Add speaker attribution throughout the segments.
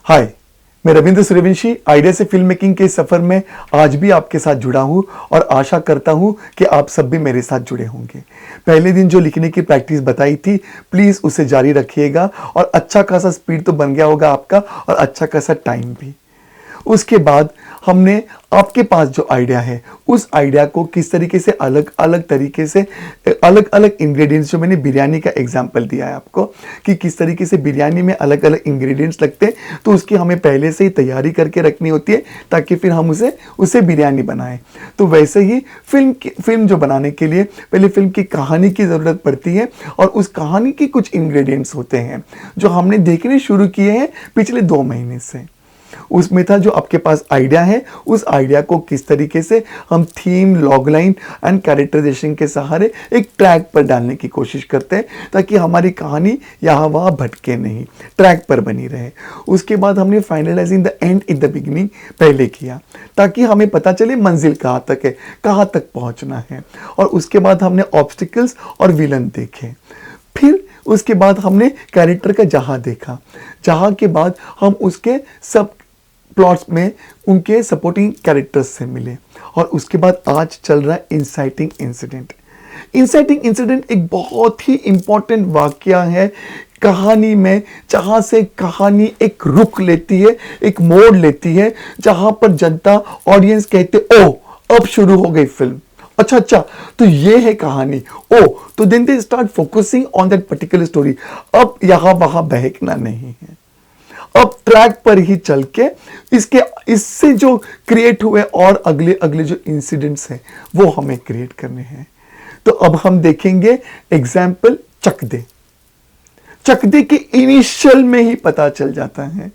Speaker 1: हाय, मैं रविंद्र सूर्यवंशी आइडिया से film making के सफर में आज भी आपके साथ जुड़ा हूं और आशा करता हूं कि आप सब भी मेरे साथ जुड़े होंगे। पहले दिन जो लिखने की प्रैक्टिस बताई थी, प्लीज उसे जारी रखिएगा और अच्छा खासा स्पीड तो बन गया होगा आपका और अच्छा खासा टाइम भी। उसके बाद हमने आपके पास जो आइडिया है उस आइडिया को किस तरीके से अलग अलग तरीके से अलग अलग इंग्रेडिएंट्स, जो मैंने बिरयानी का एग्जांपल दिया है आपको कि किस तरीके से बिरयानी में अलग अलग इंग्रेडिएंट्स लगते हैं, तो उसकी हमें पहले से ही तैयारी करके रखनी होती है ताकि फिर हम उसे बिरयानी बनाएं। तो वैसे ही फिल्म जो बनाने के लिए पहले फिल्म की कहानी की ज़रूरत पड़ती है और उस कहानी के कुछ इंग्रेडिएंट्स होते हैं जो हमने देखने शुरू किए हैं पिछले 2 महीने से। उसमें था जो आपके पास आइडिया है, उस आइडिया को किस तरीके से हम थीम, लॉगलाइन एंड कैरेक्टराइजेशन के सहारे एक ट्रैक पर डालने की कोशिश करते हैं ताकि हमारी कहानी यहाँ वहाँ भटके नहीं, ट्रैक पर बनी रहे। उसके बाद हमने finalising the end in the beginning पहले किया ताकि हमें पता चले मंजिल कहाँ तक है, कहाँ तक पहुँचना है। और उसके बाद हमने ऑब्स्टिकल्स और विलन देखे। फिर उसके बाद हमने कैरेक्टर का जहां देखा, जहां के बाद हम उसके सब प्लॉट्स में उनके सपोर्टिंग कैरेक्टर्स से मिले। और उसके बाद आज चल रहा है इंसाइटिंग इंसिडेंट। इंसाइटिंग इंसिडेंट एक बहुत ही इंपॉर्टेंट वाकया है कहानी में, जहां से कहानी एक रुख लेती है, एक मोड़ लेती है, जहां पर जनता, ऑडियंस कहते ओ अब शुरू हो गई फिल्म, अच्छा तो ये है कहानी, ओ तो then they start focusing on that particular story. अब यहां वहां बहकना नहीं है, अब ट्रैक पर ही चल के इससे जो क्रिएट हुए और अगले अगले जो इंसिडेंट्स हैं वो हमें क्रिएट करने हैं। तो अब हम देखेंगे एग्जाम्पल चक दे के इनिशियल में ही पता चल जाता है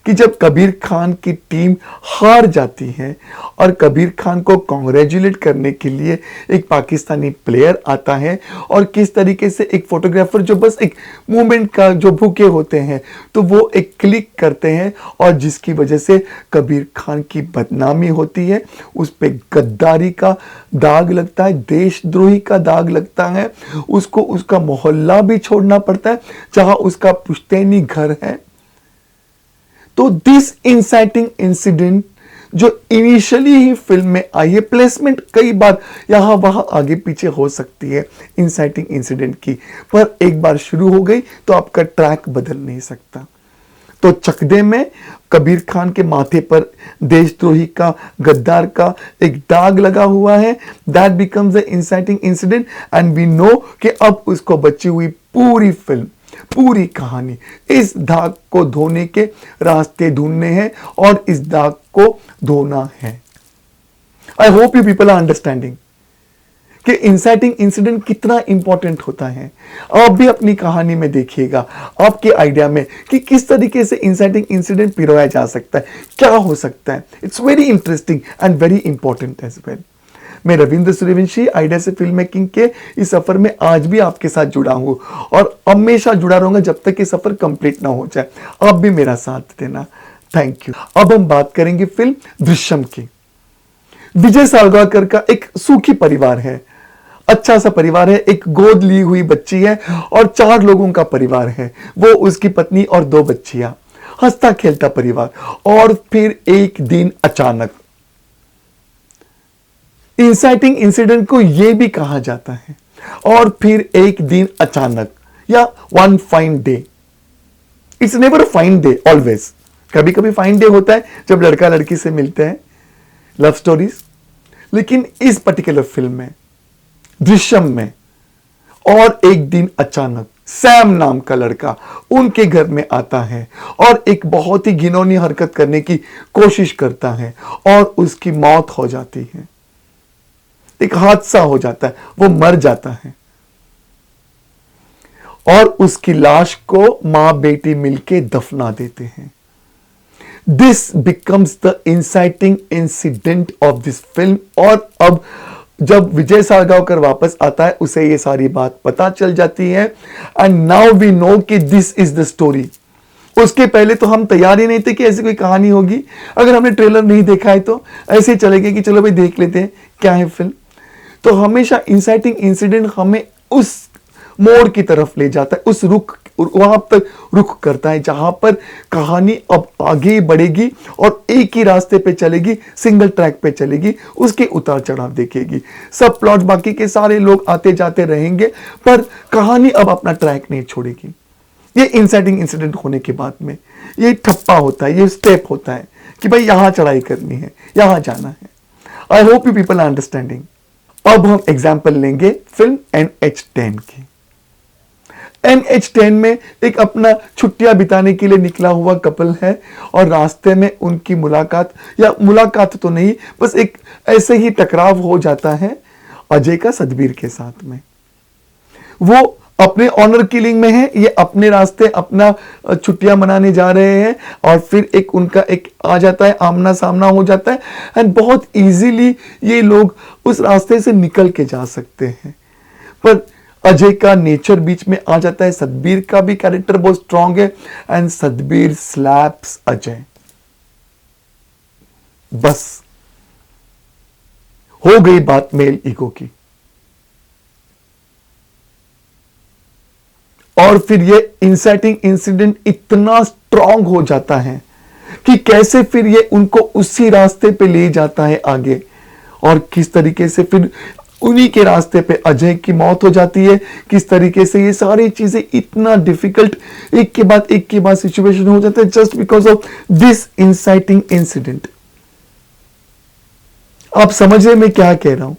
Speaker 1: कि जब कबीर खान की टीम हार जाती है और कबीर खान को कॉन्ग्रेचुलेट करने के लिए एक पाकिस्तानी प्लेयर आता है और किस तरीके से एक फोटोग्राफर जो बस एक मूवमेंट का जो भूखे होते हैं तो वो एक क्लिक करते हैं और जिसकी वजह से कबीर खान की बदनामी होती है, उस पर गद्दारी का दाग लगता है, देशद्रोही का दाग लगता है, उसको उसका मोहल्ला भी छोड़ना पड़ता है जहां उसका पुश्तैनी घर है। तो दिस इंसाइटिंग इंसिडेंट जो इनिशियली ही फिल्म में आई है, प्लेसमेंट कई बार यहां वहां आगे पीछे हो सकती है इंसाइटिंग इंसिडेंट की, पर एक बार शुरू हो गई तो आपका ट्रैक बदल नहीं सकता। तो चकदे में कबीर खान के माथे पर देशद्रोही का, गद्दार का एक दाग लगा हुआ है। That becomes the inciting incident and we know कि अब उसको बची हुई पूरी फिल्म, पूरी कहानी इस दाग को धोने के रास्ते ढूंढने हैं और इस दाग को धोना है। I hope you people are understanding कि इंसाइटिंग इंसिडेंट कितना इंपॉर्टेंट होता है। आप भी अपनी कहानी में देखिएगा, आपके आइडिया में कि किस तरीके से इंसाइटिंग इंसिडेंट पिरोया जा सकता है, क्या हो सकता है। It's very interesting and very important as well. मैं रविंद्र सूर्यवंशी आइडिया से फिल्म मेकिंग के इस सफर में आज भी आपके साथ जुड़ा हूं और हमेशा जुड़ा रहूंगा जब तक ये सफर कंप्लीट ना हो जाए। आप भी मेरा साथ देना। Thank you. अब हम बात करेंगे फिल्म दृश्यम की। विजय सालगाकर का एक सुखी परिवार है, अच्छा सा परिवार है, एक गोद ली हुई बच्ची है और 4 लोगों का परिवार है, वो उसकी पत्नी और 2 बच्चियां, हंसता खेलता परिवार। और फिर एक दिन अचानक, इंसाइटिंग इंसिडेंट को यह भी कहा जाता है, और फिर एक दिन अचानक या one fine day, it's never a fine day always, कभी कभी फाइन डे होता है जब लड़का लड़की से मिलते हैं, लव स्टोरीज, लेकिन इस पर्टिकुलर फिल्म में, दृश्यम में, और एक दिन अचानक सैम नाम का लड़का उनके घर में आता है और एक बहुत ही घिनौनी हरकत करने की कोशिश करता है और उसकी मौत हो जाती है, एक हादसा हो जाता है, वो मर जाता है और उसकी लाश को मां बेटी मिलके दफना देते हैं। This becomes the inciting incident of this film. और अब जब विजय सालगांवकर वापस आता है उसे ये सारी बात पता चल जाती है एंड नाउ वी नो कि दिस इज द स्टोरी। उसके पहले तो हम तैयार ही नहीं थे कि ऐसी कोई कहानी होगी। अगर हमने ट्रेलर नहीं देखा है तो ऐसे ही चले गए कि चलो भाई देख लेते हैं क्या है फिल्म। तो हमेशा इंसाइटिंग इंसिडेंट हमें उस मोड़ की तरफ ले जाता है, उस रुख वहां तक रुख करता है जहां पर कहानी अब आगे बढ़ेगी और एक ही रास्ते पे चलेगी, सिंगल ट्रैक पे चलेगी, उसके उतार चढ़ाव देखेगी। सब प्लॉट बाकी के सारे लोग आते जाते रहेंगे पर कहानी अब अपना ट्रैक नहीं छोड़ेगी। ये इंसाइटिंग इंसिडेंट होने के बाद में ये ठप्पा होता है, ये स्टेप होता है कि भाई यहां चढ़ाई करनी है, यहां जाना है। I hope you people are understanding. अब हम एग्जाम्पल लेंगे फिल्म NH10 की। NH10 में एक अपना छुट्टियां बिताने के लिए निकला हुआ कपल है और रास्ते में उनकी मुलाकात, या मुलाकात तो नहीं, बस एक ऐसे ही टकराव हो जाता है अजय का सतबीर के साथ में। वो अपने ऑनर किलिंग में है, ये अपने रास्ते अपना छुट्टियां मनाने जा रहे हैं और फिर एक उनका एक आ जाता है, आमना सामना हो जाता है एंड बहुत इजीली ये लोग उस रास्ते से निकल के जा सकते हैं। पर अजय का नेचर बीच में आ जाता है, सतबीर का भी कैरेक्टर बहुत स्ट्रांग है एंड सतबीर स्लैप्स अजय। बस हो गई बात मेल ईगो की। और फिर ये इंसाइटिंग इंसिडेंट इतना स्ट्रांग हो जाता है कि कैसे फिर ये उनको उसी रास्ते पे ले जाता है आगे, और किस तरीके से फिर उन्हीं के रास्ते पे अजय की मौत हो जाती है, किस तरीके से ये सारी चीजें इतना डिफिकल्ट एक के बाद सिचुएशन हो जाता है just because of this inciting incident. आप समझ रहे मैं क्या कह रहा हूं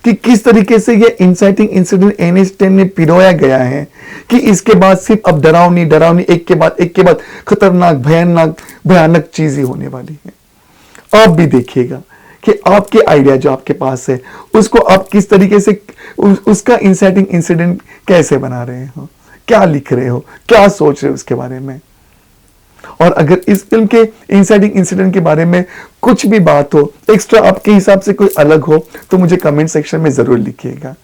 Speaker 1: कि किस तरीके से ये इंसाइटिंग इंसिडेंट NH10 में पिरोया गया है कि इसके बाद सिर्फ अब डरावनी एक के बाद खतरनाक भयानक चीजें होने वाली है। आप भी देखिएगा कि आपके आइडिया जो आपके पास है उसको आप किस तरीके से उसका इंसाइटिंग इंसिडेंट कैसे बना रहे हो, क्या लिख रहे हो, क्या सोच रहे हो उसके बारे में। और अगर इस फिल्म के इंसाइटिंग इंसिडेंट के बारे में कुछ भी बात हो, एक्स्ट्रा आपके हिसाब से कोई अलग हो, तो मुझे कमेंट सेक्शन में जरूर लिखिएगा,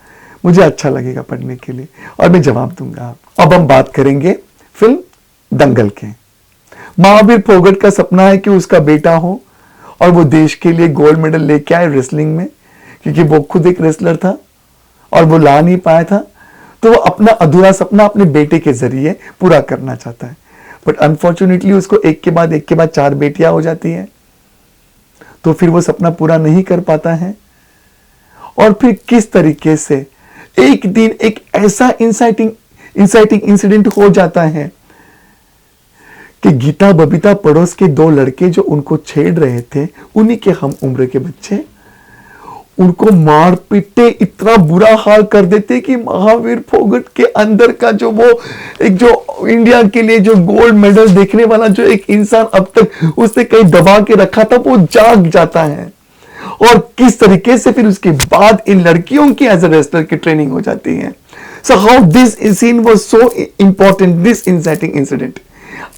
Speaker 1: मुझे अच्छा लगेगा पढ़ने के लिए और मैं जवाब दूंगा। अब हम बात करेंगे फिल्म दंगल के। महावीर फोगाट का सपना है कि उसका बेटा हो और वो देश के लिए गोल्ड मेडल लेके आए रेसलिंग में, क्योंकि वो खुद एक रेसलर था और वो ला नहीं पाया था, तो वो अपना अधूरा सपना अपने बेटे के जरिए पूरा करना चाहता है। बट अनफॉर्चुनेटली उसको एक के बाद 4 बेटियां हो जाती है, तो फिर वो सपना पूरा नहीं कर पाता है। और फिर किस तरीके से एक दिन एक ऐसा इंसाइटिंग इंसिडेंट हो जाता है कि गीता बबीता पड़ोस के 2 लड़के जो उनको छेड़ रहे थे, उन्हीं के हम उम्र के बच्चे, उनको मार पीटे इतना बुरा हाल कर देते कि महावीर फोगाट के अंदर का जो वो एक जो इंडिया के लिए जो गोल्ड मेडल देखने वाला जो एक इंसान अब तक उसने कहीं दबा के रखा था, वो जाग जाता है। और किस तरीके से फिर उसके बाद इन लड़कियों की एज ए रेसलर की ट्रेनिंग हो जाती है। So how this scene was so important, this inciting incident.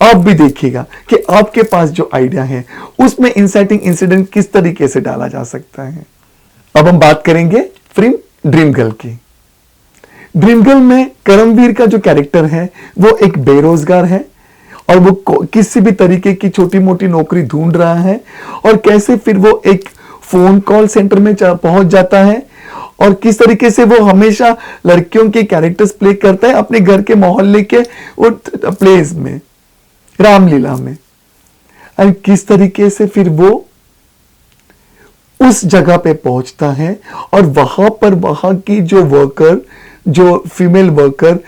Speaker 1: आप भी देखिएगा कि आपके पास जो आइडिया है उसमें इंसाइटिंग इंसिडेंट किस तरीके से डाला जा सकता है। अब हम बात करेंगे फिल्म ड्रीम गर्ल की। ड्रीम गर्ल में करमवीर का जो कैरेक्टर है वो एक बेरोजगार है और वो किसी भी तरीके की छोटी मोटी नौकरी ढूंढ रहा है, और कैसे फिर वो एक फोन कॉल सेंटर में पहुंच जाता है और किस तरीके से वो हमेशा लड़कियों के कैरेक्टर्स प्ले करता है अपने घर के मोहल्ले के प्लेस में, रामलीला में। और किस तरीके से फिर वो उस जगह पे पहुंचता है और वहां की जो फीमेल वर्कर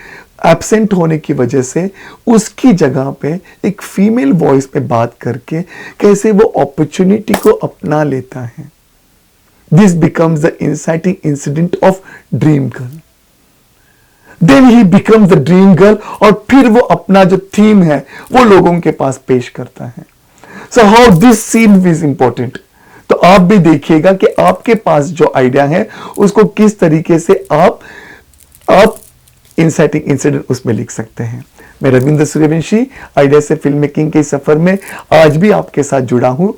Speaker 1: एब्सेंट होने की वजह से उसकी जगह पे एक फीमेल वॉइस पे बात करके कैसे वो अपॉर्चुनिटी को अपना लेता है। This becomes the inciting incident of Dream Girl. Then he becomes the dream girl और फिर वो अपना जो थीम है वो लोगों के पास पेश करता है। So how this scene is important. तो आप भी देखिएगा कि आपके पास जो आइडिया है उसको किस तरीके से आप इंसाइटिंग इंसिडेंट उसमें लिख सकते हैं। मैं रविंद्र सूर्यवंशी आइडिया से फिल्म मेकिंग के सफर में आज भी आपके साथ जुड़ा हूं।